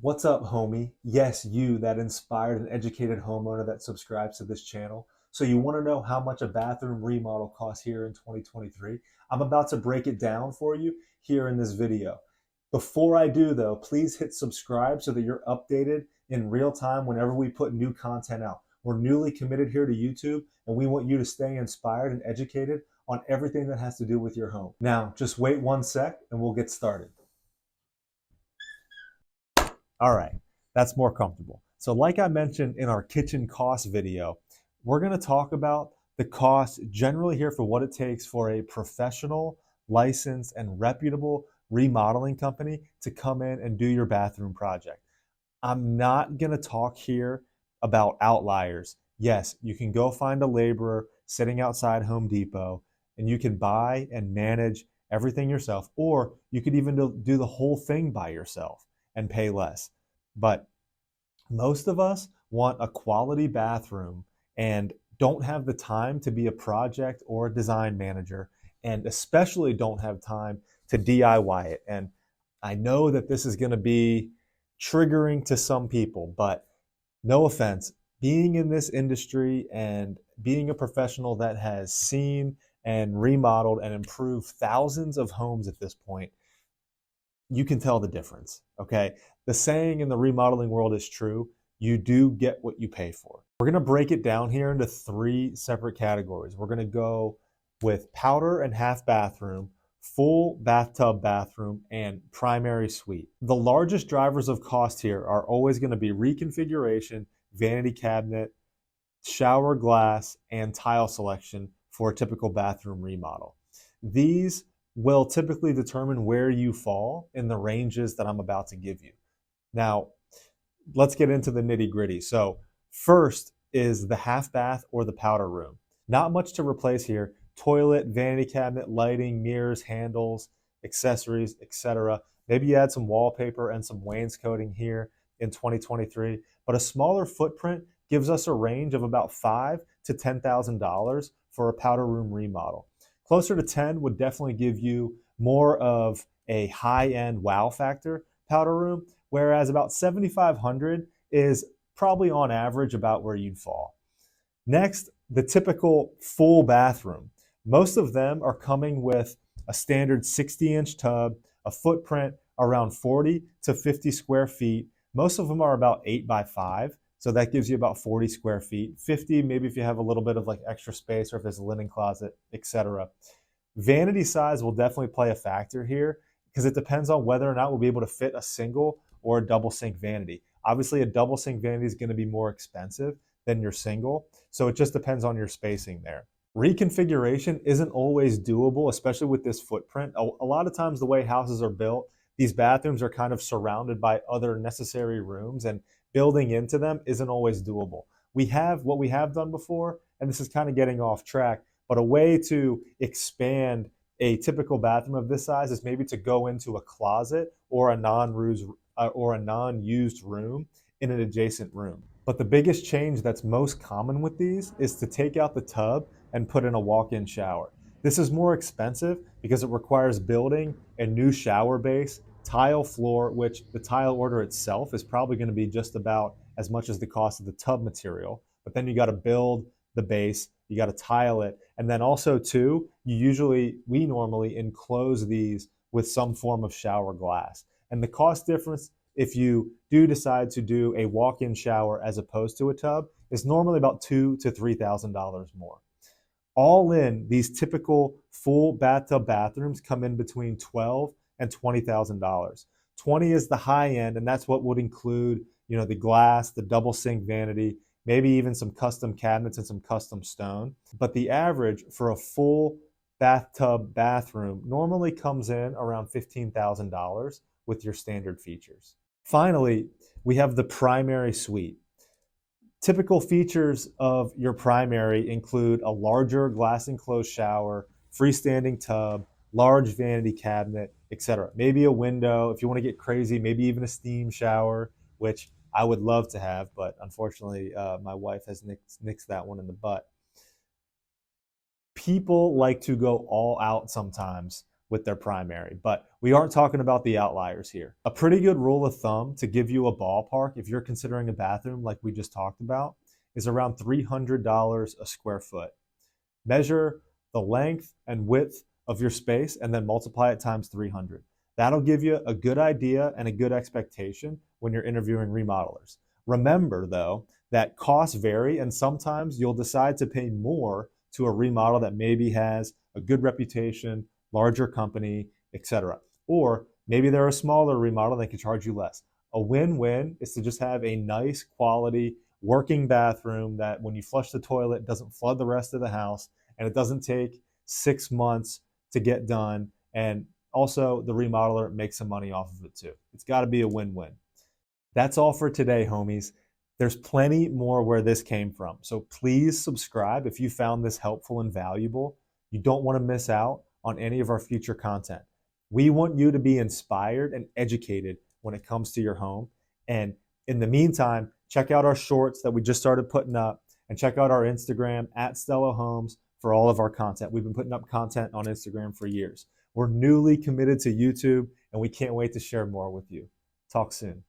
What's up, homie? Yes, you, that inspired and educated homeowner that subscribes to this channel. So you want to know how much a bathroom remodel costs here in 2023? I'm about to break it down for you here in this video. Before I do though, please hit subscribe so that you're updated in real time whenever we put new content out. We're newly committed here to YouTube and we want you to stay inspired and educated on everything that has to do with your home. Now, just wait one sec and we'll get started. All right, that's more comfortable. So like I mentioned in our kitchen cost video, we're gonna talk about the cost generally here for what it takes for a professional, licensed, and reputable remodeling company to come in and do your bathroom project. I'm not gonna talk here about outliers. Yes, you can go find a laborer sitting outside Home Depot and you can buy and manage everything yourself, or you could even do the whole thing by yourself and pay less. But most of us want a quality bathroom and don't have the time to be a project or a design manager, and especially don't have time to DIY it. And I know that this is going to be triggering to some people, but no offense, being in this industry and being a professional that has seen and remodeled and improved thousands of homes at this point, you can tell the difference, okay? The saying in the remodeling world is true. You do get what you pay for. We're gonna break it down here into three separate categories. We're gonna go with powder and half bathroom, full bathtub bathroom, and primary suite. The largest drivers of cost here are always gonna be reconfiguration, vanity cabinet, shower glass, and tile selection for a typical bathroom remodel. These will typically determine where you fall in the ranges that I'm about to give you. Now, let's get into the nitty gritty. So first is the half bath or the powder room. Not much to replace here. Toilet, vanity cabinet, lighting, mirrors, handles, accessories, etc. Maybe you add some wallpaper and some wainscoting here in 2023, but a smaller footprint gives us a range of about $5,000 to $10,000 for a powder room remodel. Closer to 10 would definitely give you more of a high-end wow factor powder room, whereas about 7,500 is probably on average about where you'd fall. Next, the typical full bathroom. Most of them are coming with a standard 60-inch tub, a footprint around 40 to 50 square feet. Most of them are about 8 by 5. So that gives you about 40 square feet, 50 maybe if you have a little bit of like extra space or if there's a linen closet, etc. Vanity size will definitely play a factor here because it depends on whether or not we'll be able to fit a single or a double sink vanity. Obviously, a double sink vanity is going to be more expensive than your single, so it just depends on your spacing there. Reconfiguration isn't always doable, especially with this footprint. A lot of times the way houses are built, these bathrooms are kind of surrounded by other necessary rooms, and building into them isn't always doable. What we have done before, and this is kind of getting off track, but a way to expand a typical bathroom of this size is maybe to go into a closet or a non-used room in an adjacent room. But the biggest change that's most common with these is to take out the tub and put in a walk-in shower. This is more expensive because it requires building a new shower base, tile floor, which the tile order itself is probably going to be just about as much as the cost of the tub material. But then you got to build the base, you got to tile it, and then also too, we normally enclose these with some form of shower glass. And the cost difference, if you do decide to do a walk-in shower as opposed to a tub, is normally about $2,000 to $3,000 more. All in, these typical full bathtub bathrooms come in between $12,000 and $20,000. 20 is the high end, and that's what would include, the glass, the double sink vanity, maybe even some custom cabinets and some custom stone. But the average for a full bathtub bathroom normally comes in around $15,000 with your standard features. Finally, we have the primary suite. Typical features of your primary include a larger glass enclosed shower, freestanding tub, large vanity cabinet, etc. Maybe a window. If you want to get crazy, maybe even a steam shower, which I would love to have, but unfortunately my wife has nixed that one in the butt. People like to go all out sometimes with their primary. But we aren't talking about the outliers here. A pretty good rule of thumb to give you a ballpark, if you're considering a bathroom like we just talked about, is around $300 a square foot. Measure the length and width of your space and then multiply it times 300. That'll give you a good idea and a good expectation when you're interviewing remodelers. Remember, though, that costs vary, and sometimes you'll decide to pay more to a remodel that maybe has a good reputation, larger company, etc. Or maybe they're a smaller remodel, they can charge you less. A win-win is to just have a nice quality working bathroom that when you flush the toilet doesn't flood the rest of the house, and it doesn't take 6 months to get done, and also the remodeler makes some money off of it too. It's got to be a win-win. That's all for today, homies. There's plenty more where this came from. So please subscribe if you found this helpful and valuable. You don't want to miss out on any of our future content. We want you to be inspired and educated when it comes to your home. And in the meantime, check out our shorts that we just started putting up, and check out our Instagram at Stella Homes for all of our content. We've been putting up content on Instagram for years. We're newly committed to YouTube, and we can't wait to share more with you. Talk soon.